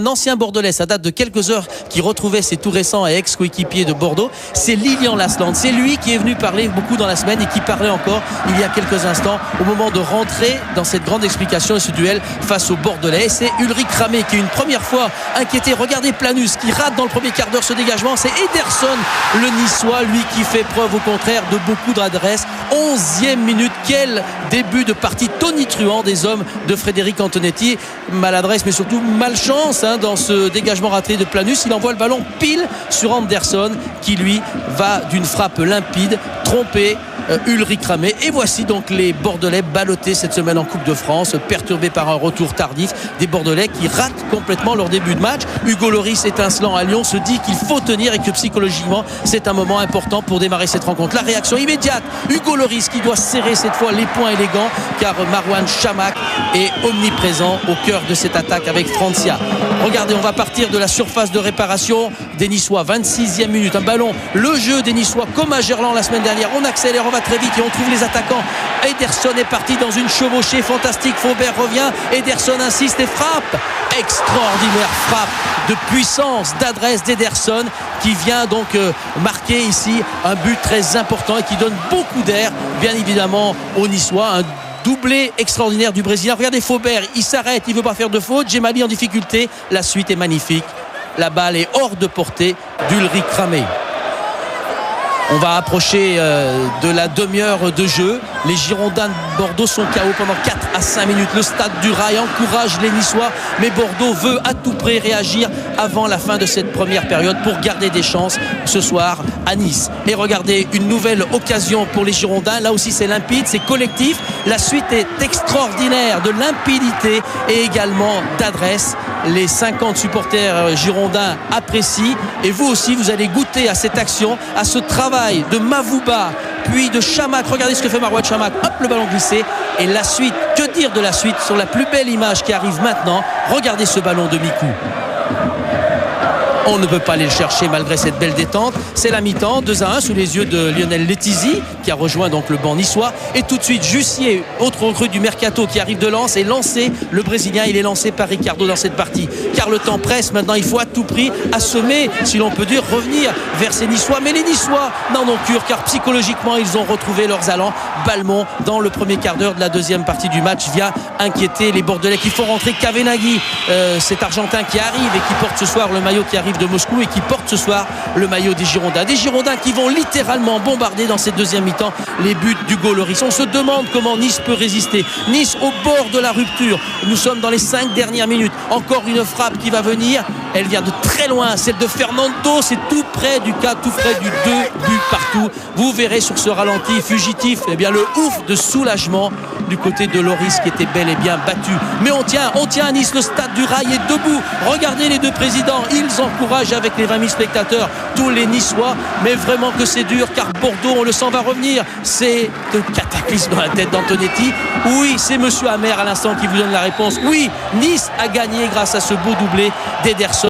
Un ancien Bordelais, ça date de quelques heures, qui retrouvait ses tout récents et ex-coéquipiers de Bordeaux, c'est Lilian Lasland. C'est lui qui est venu parler beaucoup dans la semaine et qui parlait encore il y a quelques instants au moment de rentrer dans cette grande explication et ce duel face aux Bordelais. C'est Ulrich Ramé qui est une première fois inquiété. Regardez Planus qui rate dans le premier quart d'heure ce dégagement. C'est Ederson, le Niçois, lui qui fait preuve au contraire de beaucoup d'adresse. 11e minute, quel début de partie tonitruant des hommes de Frédéric Antonetti. Maladresse mais surtout malchance dans ce dégagement raté de Planus. Il envoie le ballon pile sur Anderson qui lui va d'une frappe limpide tromper Ulrich Ramé. Et voici donc les Bordelais ballottés cette semaine en Coupe de France, perturbés par un retour tardif des Bordelais qui ratent complètement leur début de match. Hugo Lloris, étincelant à Lyon, se dit qu'il faut tenir et que psychologiquement c'est un moment important pour démarrer cette rencontre. La réaction immédiate, Hugo Lloris qui doit serrer cette fois les poings élégants car Marouane Chamakh est omniprésent au cœur de cette attaque avec Francia. Regardez, on va partir de la surface de réparation des Niçois, 26e minute, un ballon, le jeu des Niçois comme à Gerland la semaine dernière, on accélère, on va très vite et on trouve les attaquants. Ederson est parti dans une chevauchée fantastique, Faubert revient, Ederson insiste et frappe, extraordinaire frappe de puissance, d'adresse d'Ederson qui vient donc marquer ici un but très important et qui donne beaucoup d'air bien évidemment aux Niçois. Un doublé extraordinaire du Brésilien. Regardez Faubert, il s'arrête, il ne veut pas faire de faute. Djemali en difficulté, la suite est magnifique, la balle est hors de portée d'Ulrich Ramé. On va approcher de la demi-heure de jeu. Les Girondins de Bordeaux sont KO pendant 4 à 5 minutes. Le stade du Rail encourage les Niçois, mais Bordeaux veut à tout prix réagir avant la fin de cette première période pour garder des chances ce soir à Nice. Et regardez, une nouvelle occasion pour les Girondins. Là aussi c'est limpide, c'est collectif. La suite est extraordinaire de limpidité et également d'adresse. Les 50 supporters girondins apprécient et vous aussi vous allez goûter à cette action, à ce travail de Mavouba puis de Chamakh. Regardez ce que fait Marouane Chamakh, hop, le ballon glissé et la suite, que dire de la suite sur la plus belle image qui arrive maintenant. Regardez ce ballon de Mikou. On ne peut pas aller le chercher malgré cette belle détente. C'est la mi-temps, 2-1 sous les yeux de Lionel Letizy qui a rejoint donc le banc niçois. Et tout de suite Jussier, autre recrue du Mercato qui arrive de Lens, est lancé. Le Brésilien, il est lancé par Ricardo dans cette partie. Car le temps presse, maintenant il faut à tout prix assommer, si l'on peut dire, revenir vers ces Niçois. Mais les Niçois n'en ont cure car psychologiquement ils ont retrouvé leurs allants. Balmont dans le premier quart d'heure de la deuxième partie du match vient inquiéter les Bordelais qui font rentrer Kavenaghi, cet Argentin qui arrive et qui porte ce soir le maillot qui arrive de Moscou et qui porte ce soir le maillot des Girondins. Des Girondins qui vont littéralement bombarder dans cette deuxième mi-temps les buts d'Hugo Lloris. On se demande comment Nice peut résister. Nice au bord de la rupture. Nous sommes dans les 5 dernières minutes. Encore une frappe qui va venir. Elle vient de très loin. Celle de Fernando. C'est tout près du cas, tout près du 2 buts partout. Vous verrez sur ce ralenti fugitif, eh bien le ouf de soulagement du côté de Lloris qui était bel et bien battu. Mais on tient à Nice. Le stade du Rail est debout. Regardez les deux présidents. Ils encouragent avec les 20 000 spectateurs tous les Niçois. Mais vraiment que c'est dur car Bordeaux, on le sent, va revenir. C'est le cataclysme dans la tête d'Antonetti. Oui, c'est monsieur Amer à l'instant qui vous donne la réponse. Oui, Nice a gagné grâce à ce beau doublé d'Ederson.